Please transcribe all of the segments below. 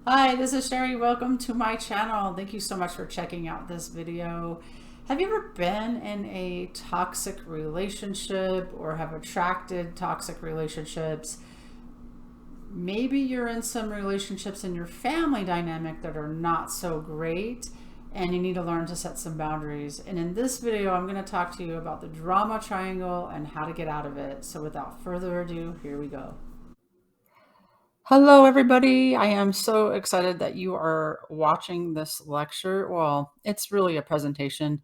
Hi, this is Sherry. Welcome to my channel. Thank you so much for checking out this video. Have you ever been in a toxic relationship or have attracted toxic relationships? Maybe you're in some relationships in your family dynamic that are not so great and you need to learn to set some boundaries. And in this video, I'm going to talk to you about the drama triangle and how to get out of it. So without further ado, here we go. Hello, everybody. I am so excited that you are watching this lecture. Well, it's really a presentation.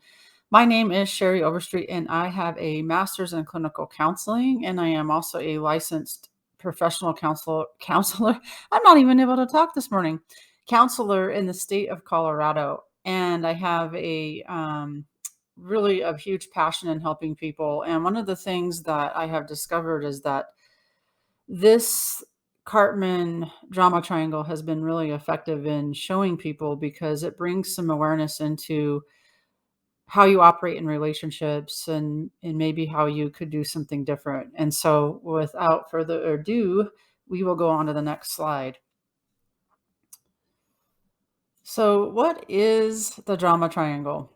My name is Sherry Overstreet, and I have a master's in clinical counseling, and I am also a licensed professional counselor. I'm not even able to talk this morning. Counselor in the state of Colorado, and I have a really a huge passion in helping people. And one of the things that I have discovered is that this Karpman Drama Triangle has been really effective in showing people because it brings some awareness into how you operate in relationships and maybe how you could do something different. And so without further ado, we will go on to the next slide. So what is the drama triangle?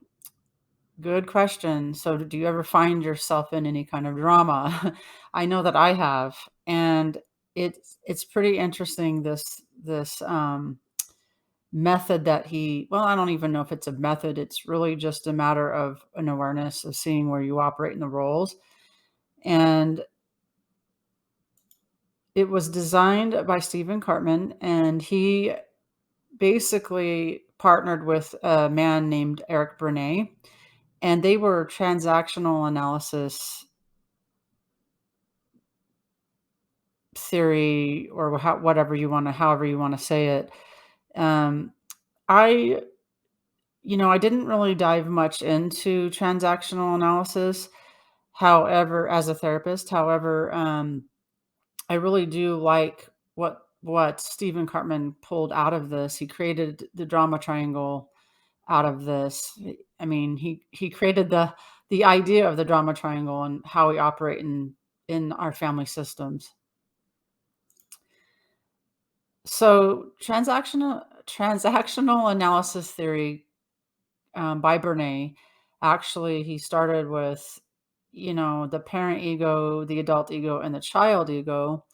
Good question. So do you ever find yourself in any kind of drama? I know that I have, and it's pretty interesting this method that well, I don't even know if it's a method. It's really just a matter of an awareness of seeing where you operate in the roles. And it was designed by Stephen Karpman, and he basically partnered with a man named Eric Bernet, and they were transactional analysis theory or whatever you want to however you want to say it. Um, i I didn't really dive much into transactional analysis, however, as a therapist. However, I really do like what Stephen Cartman pulled out of this. He created the drama triangle out of this. I mean, he created the idea of the drama triangle and how we operate in our family systems. So transactional analysis theory, by Bernet, actually he started with the parent ego, the adult ego, and the child ego,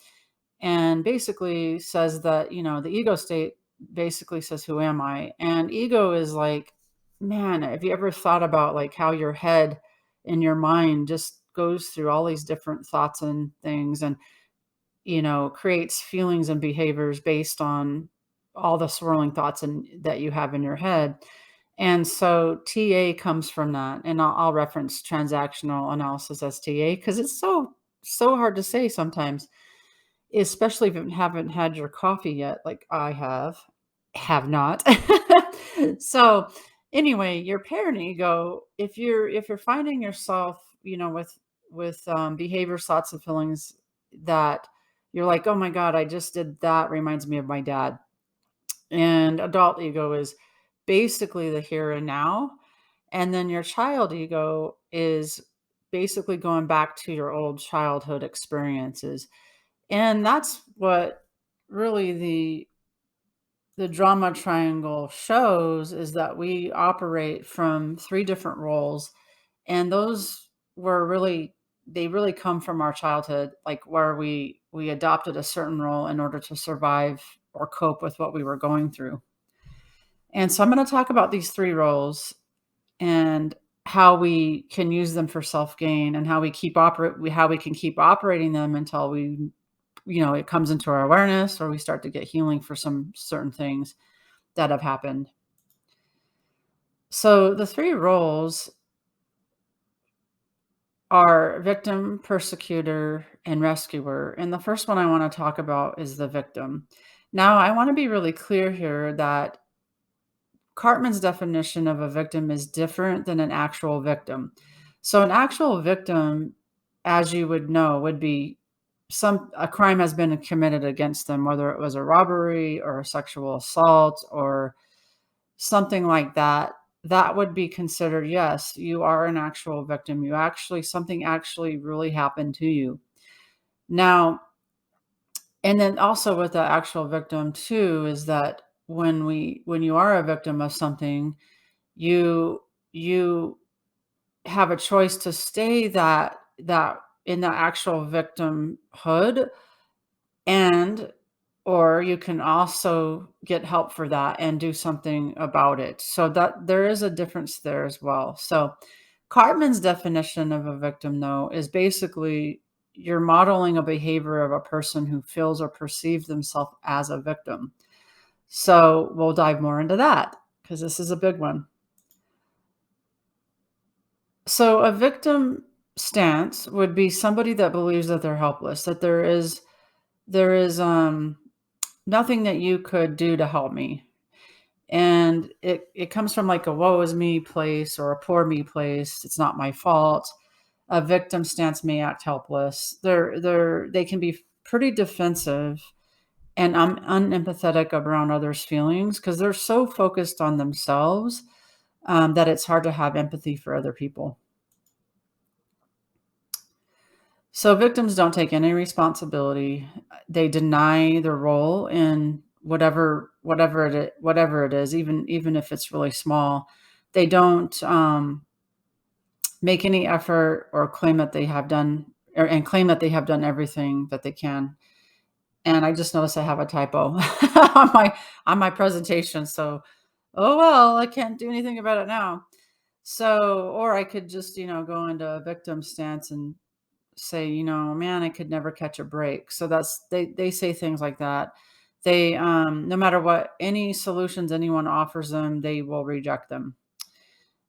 and basically says that the ego state basically says, who am I? And ego is like, man, have you ever thought about like how your head and your mind just goes through all these different thoughts and things, and creates feelings and behaviors based on all the swirling thoughts and that you have in your head. And so TA comes from that, and I'll reference transactional analysis as TA because it's so hard to say sometimes, especially if you haven't had your coffee yet, like I have not. So anyway, your parent ego, if you're finding yourself, with behavior, thoughts, and feelings that you're like, oh my God, I just did that, reminds me of my dad. And adult ego is basically the here and now. And then your child ego is basically going back to your old childhood experiences. And that's what really the drama triangle shows, is that we operate from three different roles, and those were really they really come from our childhood, like where we adopted a certain role in order to survive or cope with what we were going through. And so I'm going to talk about these three roles and how we can use them for self-gain, and how we can keep operating them until it comes into our awareness, or we start to get healing for some certain things that have happened. So the three roles are victim, persecutor, and rescuer. And the first one I want to talk about is the victim. Now, I want to be really clear here that Cartman's definition of a victim is different than an actual victim. So an actual victim, as you would know, would be a crime has been committed against them, whether it was a robbery or a sexual assault or something like that. That would be considered, yes, you are an actual victim. Something actually really happened to you. Now, and then also with the actual victim too, is that when you are a victim of something, you you have a choice to stay that in the actual victimhood, and or you can also get help for that and do something about it. So that there is a difference there as well. So Cartman's definition of a victim, though, is basically you're modeling a behavior of a person who feels or perceives themselves as a victim. So we'll dive more into that because this is a big one. So a victim stance would be somebody that believes that they're helpless, that there is nothing that you could do to help me. And it comes from like a woe is me place or a poor me place. It's not my fault. A victim stance may act helpless. They can be pretty defensive and unempathetic around others' feelings because they're so focused on themselves that it's hard to have empathy for other people. So victims don't take any responsibility. They deny their role in whatever it is, even if it's really small. They don't make any effort or claim that they have done and claim that they have done everything that they can. And I just noticed I have a typo on my presentation. So, oh well, I can't do anything about it now. So, or I could just, go into a victim stance and say, "Man, I could never catch a break." So they say things like that. They no matter what any solutions anyone offers them, they will reject them.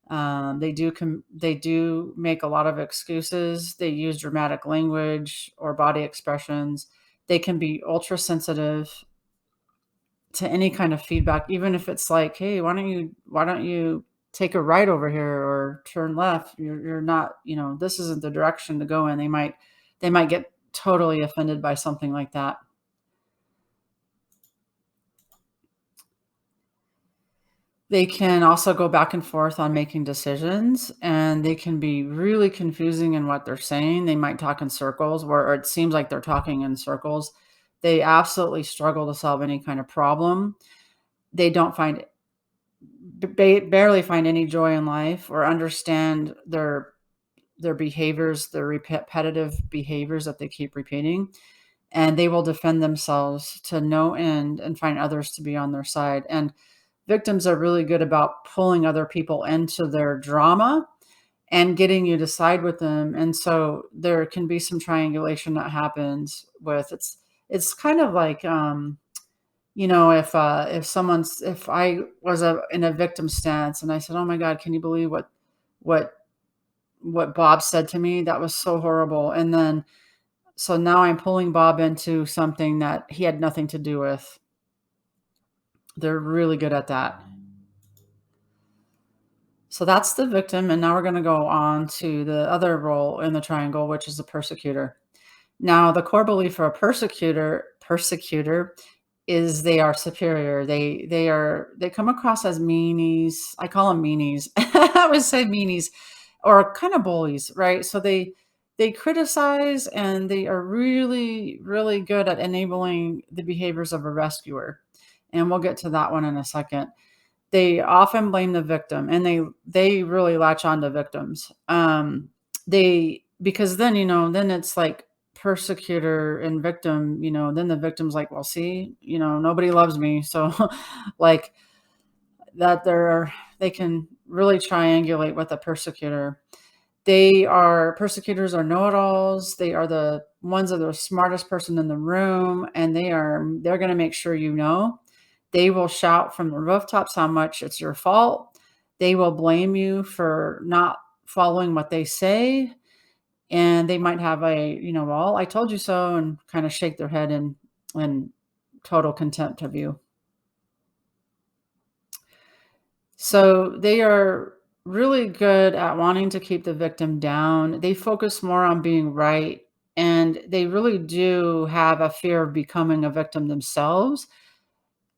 They do make a lot of excuses. They use dramatic language or body expressions. They can be ultra sensitive to any kind of feedback, even if it's like, "Hey, why don't you take a right over here or turn left? You're not, this isn't the direction to go in." They might get totally offended by something like that. They can also go back and forth on making decisions, and they can be really confusing in what they're saying. They might talk in circles where or it seems like they're talking in circles. They absolutely struggle to solve any kind of problem. They don't find barely find any joy in life or understand their behaviors, their repetitive behaviors that they keep repeating, and they will defend themselves to no end and find others to be on their side. And victims are really good about pulling other people into their drama and getting you to side with them. And so there can be some triangulation that happens with it's kind of like if I was in a victim stance and I said, "Oh my God, can you believe what what Bob said to me? That was so horrible." And then so now I'm pulling Bob into something that he had nothing to do with. They're really good at that. So that's the victim, and now we're gonna go on to the other role in the triangle, which is the persecutor. Now, the core belief for a persecutor is they are superior. They come across as meanies. I call them meanies. I would say meanies or kind of bullies, right? So they criticize and they are really, really good at enabling the behaviors of a rescuer. And we'll get to that one in a second. They often blame the victim, and they really latch on to victims. They because then, then it's like persecutor and victim, then the victim's like, "Well, see, nobody loves me." So like that they can really triangulate with a persecutor. Persecutors are know-it-alls. They are the ones that are the smartest person in the room, and they're going to make sure you know. They will shout from the rooftops how much it's your fault. They will blame you for not following what they say, and they might have "Well, I told you so," and kind of shake their head in total contempt of you. So they are really good at wanting to keep the victim down. They focus more on being right, and they really do have a fear of becoming a victim themselves.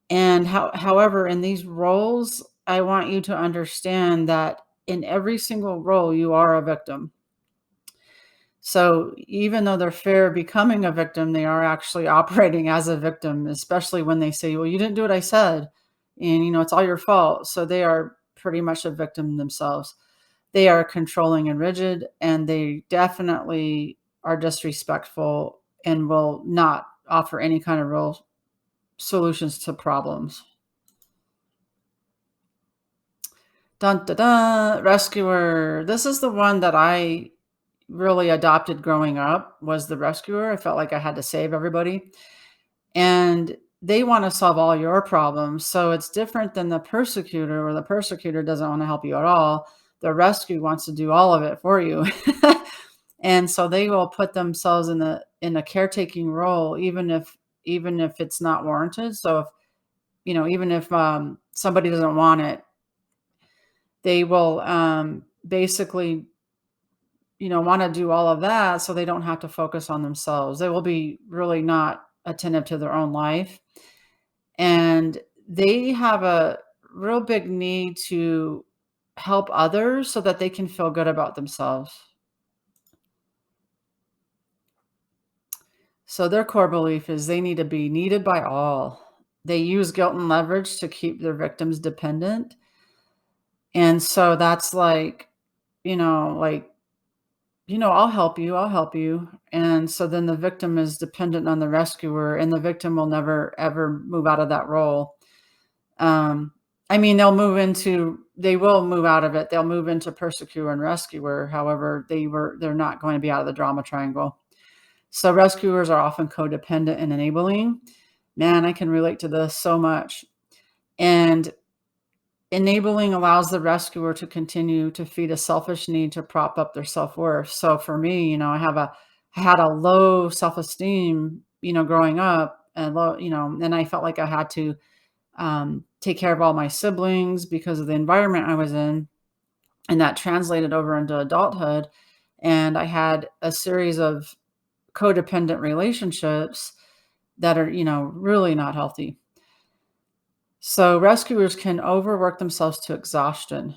And however, in these roles, I want you to understand that in every single role, you are a victim. So even though they're fear of becoming a victim, they are actually operating as a victim, especially when they say, "Well, you didn't do what I said." and, it's all your fault. So they are pretty much a victim themselves. They are controlling and rigid, and they definitely are disrespectful and will not offer any kind of real solutions to problems. Dun, dun, dun, rescuer. This is the one that I really adopted growing up, was the rescuer. I felt like I had to save everybody. And they want to solve all your problems. So it's different than the persecutor, where the persecutor doesn't want to help you at all. The rescue wants to do all of it for you. And so they will put themselves in a caretaking role, even if it's not warranted. So if, even if somebody doesn't want it, they will basically, want to do all of that so they don't have to focus on themselves. They will be really not attentive to their own life. And they have a real big need to help others so that they can feel good about themselves. So their core belief is they need to be needed by all. They use guilt and leverage to keep their victims dependent. And so that's like, you know, like, I'll help you, I'll help you. And so then the victim is dependent on the rescuer, and the victim will never ever move out of that role. Um, I mean, they will move out of it. They'll move into persecutor and rescuer. However, they're not going to be out of the drama triangle. So rescuers are often codependent and enabling. Man, I can relate to this so much. And enabling allows the rescuer to continue to feed a selfish need to prop up their self-worth. So for me, I had a low self-esteem, growing up, and low, and I felt like I had to take care of all my siblings because of the environment I was in. And that translated over into adulthood. And I had a series of codependent relationships that are, really not healthy. So rescuers can overwork themselves to exhaustion,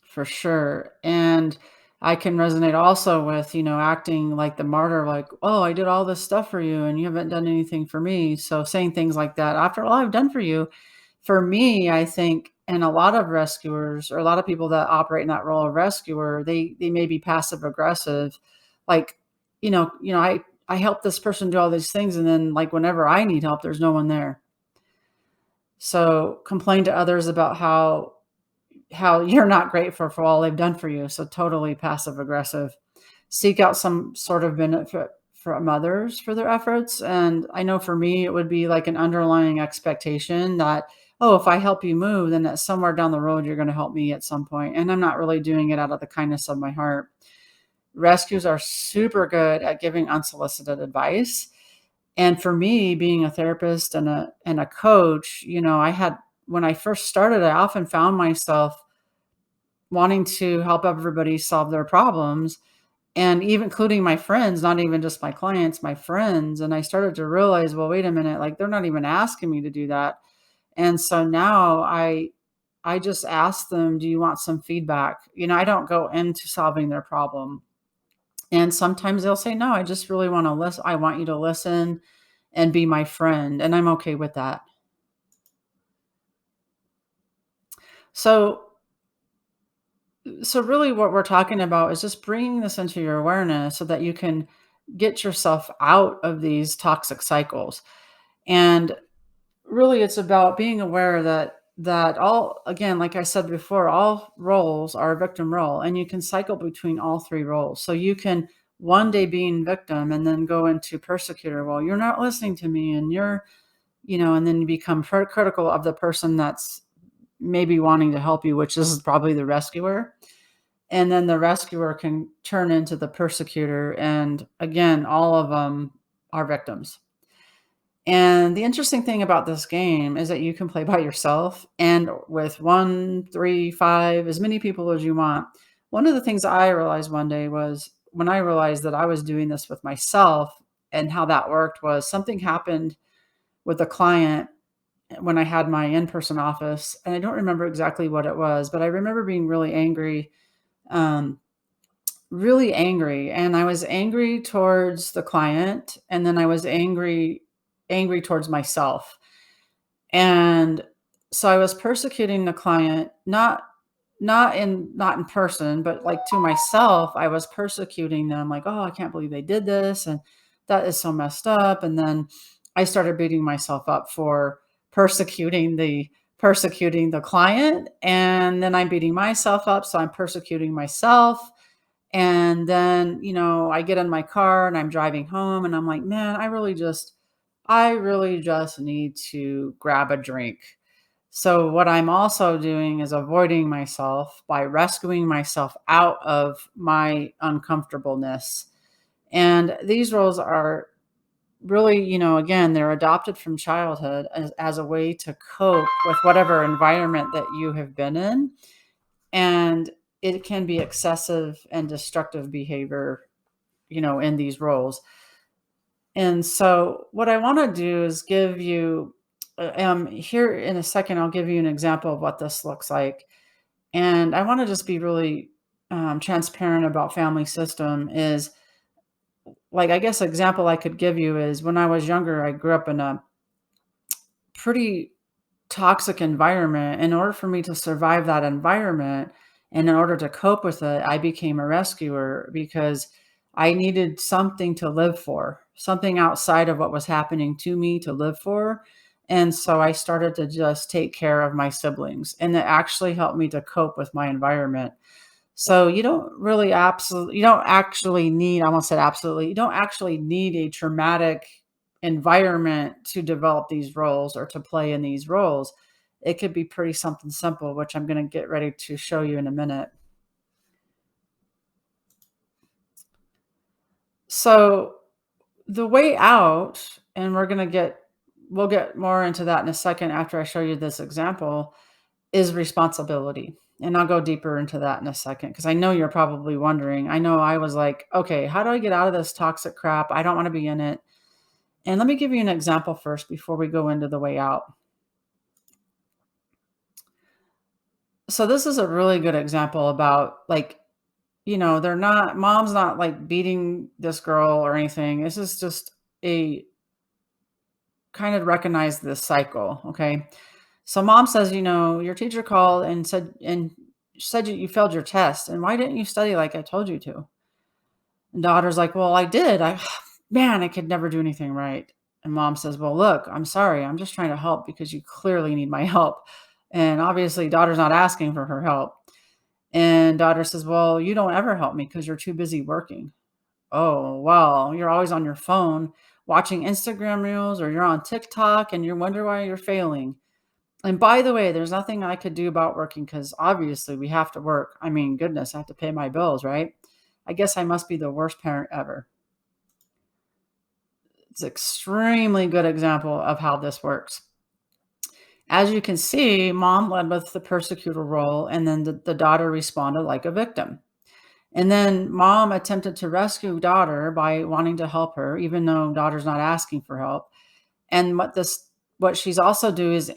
for sure. And I can resonate also with, acting like the martyr, like, oh, I did all this stuff for you and you haven't done anything for me. So saying things like that, after all I've done for you. For me, I think, and a lot of rescuers, or a lot of people that operate in that role of rescuer, they may be passive aggressive. Like, I help this person do all these things, and then, like, whenever I need help, there's no one there. So complain to others about how you're not grateful for all they've done for you. So totally passive aggressive. Seek out some sort of benefit from others for their efforts. And I know for me, it would be like an underlying expectation that, oh, if I help you move, then that somewhere down the road, you're going to help me at some point. And I'm not really doing it out of the kindness of my heart. Rescues are super good at giving unsolicited advice. And for me, being a therapist and a coach, when I first started, I often found myself wanting to help everybody solve their problems, and even including my friends, not even just my clients, my friends. And I started to realize, well, wait a minute, like, they're not even asking me to do that. And so now I just ask them, do you want some feedback? I don't go into solving their problem. And sometimes they'll say, no, I just really want to listen. I want you to listen and be my friend. And I'm okay with that. So really what we're talking about is just bringing this into your awareness so that you can get yourself out of these toxic cycles. And really it's about being aware that all, again, like I said before, all roles are a victim role, and you can cycle between all three roles. So you can one day be in victim and then go into persecutor. Well, you're not listening to me, and and then you become critical of the person that's maybe wanting to help you, which is probably the rescuer. And then the rescuer can turn into the persecutor. And again, all of them are victims. And the interesting thing about this game is that you can play by yourself and with one, three, five, as many people as you want. One of the things I realized one day was when I realized that I was doing this with myself, and how that worked was something happened with a client when I had my in-person office. And I don't remember exactly what it was, but I remember being really angry. Um, Really angry, and I was angry towards the client, and then I was angry towards myself. And so I was persecuting the client, not in person, but like to myself, I was persecuting them like, "Oh, I can't believe they did this, and that is so messed up." And then I started beating myself up for persecuting the client, and then I'm beating myself up, so I'm persecuting myself. And then, I get in my car and I'm driving home and I'm like, "Man, I really just need to grab a drink." So what I'm also doing is avoiding myself by rescuing myself out of my uncomfortableness. And these roles are really, again, they're adopted from childhood as a way to cope with whatever environment that you have been in. And it can be excessive and destructive behavior, in these roles. And so, what I want to do is give you, here in a second, I'll give you an example of what this looks like. And I want to just be really transparent about family system. Is like, I guess, example I could give you is when I was younger, I grew up in a pretty toxic environment. In order for me to survive that environment and in order to cope with it, I became a rescuer because I needed something to live for, something outside of what was happening to me to live for. And so I started to just take care of my siblings, and it actually helped me to cope with my environment. So you don't actually need, I almost said absolutely, you don't actually need a traumatic environment to develop these roles or to play in these roles. It could be pretty something simple, which I'm going to get ready to show you in a minute. So the way out, and we'll get more into that in a second after I show you this example, is responsibility. And I'll go deeper into that in a second because I know you're probably wondering. I know I was like, okay, how do I get out of this toxic crap? I don't want to be in it. And let me give you an example first before we go into the way out. So this is a really good example about like, mom's not like beating this girl or anything. This is just a kind of recognize this cycle. Okay. So mom says, your teacher called and said you failed your test. And why didn't you study like I told you to? And daughter's like, "Well, I did. Man, I could never do anything right." And mom says, "Well, look, I'm sorry. I'm just trying to help because you clearly need my help." And obviously, daughter's not asking for her help. And daughter says, "Well, you don't ever help me because you're too busy working." "Oh, well, you're always on your phone watching Instagram reels or you're on TikTok and you wonder why you're failing. And by the way, there's nothing I could do about working because obviously we have to work. I mean, goodness, I have to pay my bills, right? I guess I must be the worst parent ever." It's an extremely good example of how this works. As you can see, mom led with the persecutor role, and then the daughter responded like a victim. And then mom attempted to rescue daughter by wanting to help her, even though daughter's not asking for help. And what she's also doing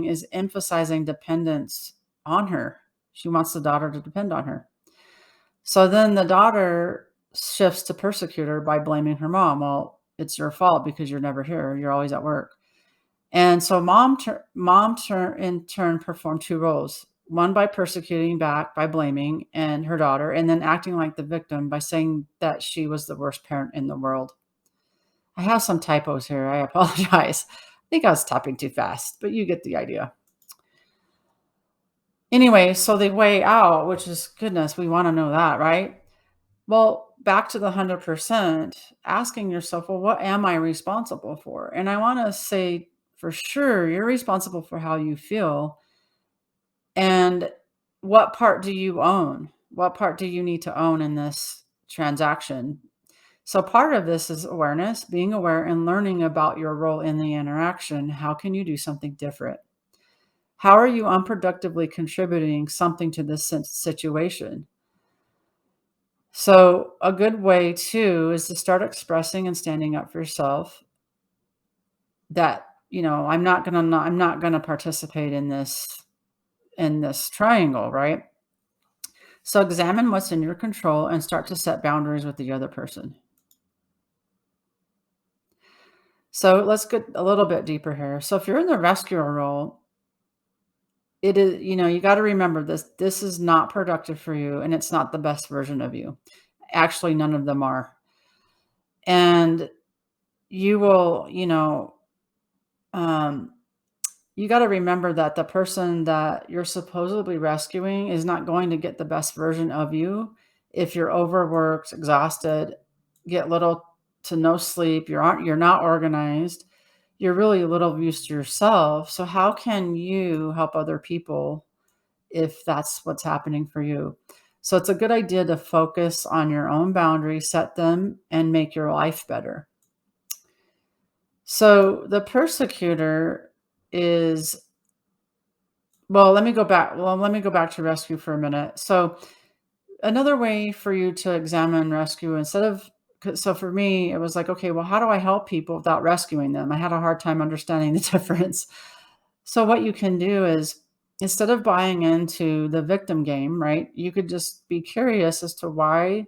is emphasizing dependence on her. She wants the daughter to depend on her. So then the daughter shifts to persecutor by blaming her mom. "Well, it's your fault because you're never here. You're always at work." And so in turn performed two roles. One by persecuting back by blaming and her daughter, and then acting like the victim by saying that she was the worst parent in the world. I have some typos here. I apologize. I think I was typing too fast, but you get the idea. Anyway, so the way out, which is goodness, we want to know that, right? Well, back to the 100%, asking yourself, well, what am I responsible for? And I want to say for sure, you're responsible for how you feel. And what part do you own? What part do you need to own in this transaction? So, part of this is awareness, being aware and learning about your role in the interaction. How can you do something different? How are you unproductively contributing something to this situation? So a good way too is to start expressing and standing up for yourself that, I'm not gonna participate in this triangle, right? So examine what's in your control and start to set boundaries with the other person. So let's get a little bit deeper here. So if you're in the rescuer role, it is, you got to remember this. This is not productive for you, and it's not the best version of you. Actually, none of them are. And you will, um, you got to remember that the person that you're supposedly rescuing is not going to get the best version of you if you're overworked, exhausted, get little to no sleep, you're not organized, you're really little used to yourself. So how can you help other people if that's what's happening for you? So it's a good idea to focus on your own boundaries, set them, and make your life better. So the persecutor is let me go back to rescue for a minute. So another way for you to examine rescue instead of so for me, it was like, okay, well, how do I help people without rescuing them? I had a hard time understanding the difference. So what you can do is instead of buying into the victim game, right? You could just be curious as to why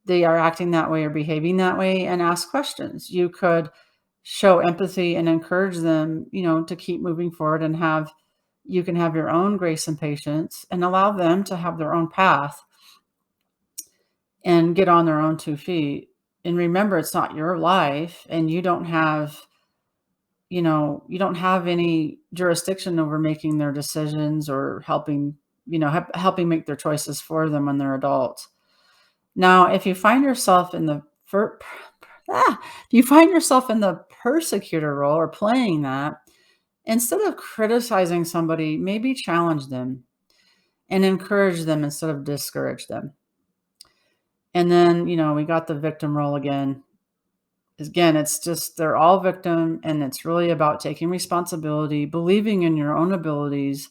they are acting that way or behaving that way and ask questions. You could show empathy and encourage them, to keep moving forward and you can have your own grace and patience and allow them to have their own path and get on their own 2 feet. And remember, it's not your life and you don't have any jurisdiction over making their decisions or helping, helping make their choices for them when they're adults. Now, if you find yourself in the if you find yourself in the persecutor role or playing that, instead of criticizing somebody, maybe challenge them and encourage them instead of discourage them. And then, we got the victim role again. Again, it's just they're all victim and it's really about taking responsibility, believing in your own abilities,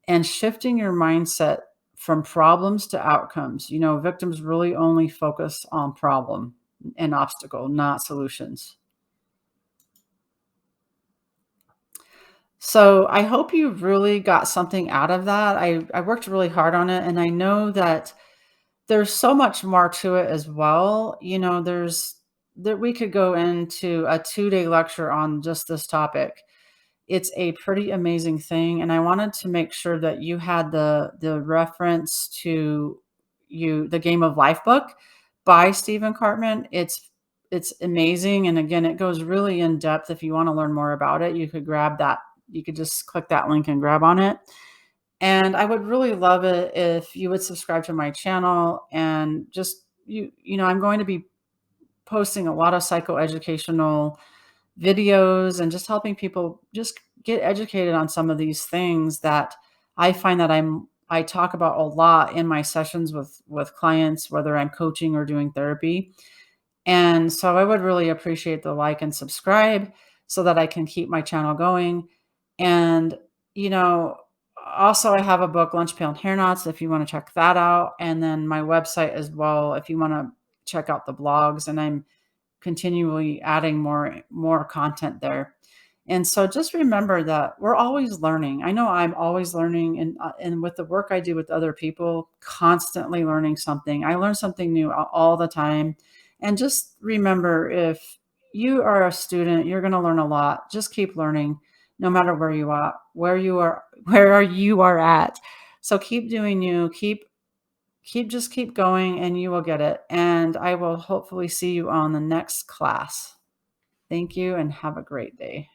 and shifting your mindset from problems to outcomes. Victims really only focus on problem and obstacle, not solutions. So I hope you really got something out of that. I worked really hard on it, and I know that there's so much more to it as well. There's that we could go into a 2-day lecture on just this topic. It's a pretty amazing thing, and I wanted to make sure that you had the reference to the Game of Life book by Stephen Karpman. It's amazing, and again, it goes really in depth. If you want to learn more about it, you could grab that. You could just click that link and grab on it. And I would really love it if you would subscribe to my channel and just I'm going to be posting a lot of psychoeducational videos and just helping people just get educated on some of these things that I find that I talk about a lot in my sessions with clients, whether I'm coaching or doing therapy. And so I would really appreciate the like and subscribe so that I can keep my channel going. And, you know, also I have a book, Lunch Pail and Hair Knots, if you want to check that out. And then my website as well, if you want to check out the blogs. And I'm continually adding more content there. And so just remember that we're always learning. I know I'm always learning and with the work I do with other people, constantly learning something. I learn something new all the time. And just remember if you are a student, you're going to learn a lot. Just keep learning no matter where you are at. So keep doing you, keep going and you will get it. And I will hopefully see you on the next class. Thank you and have a great day.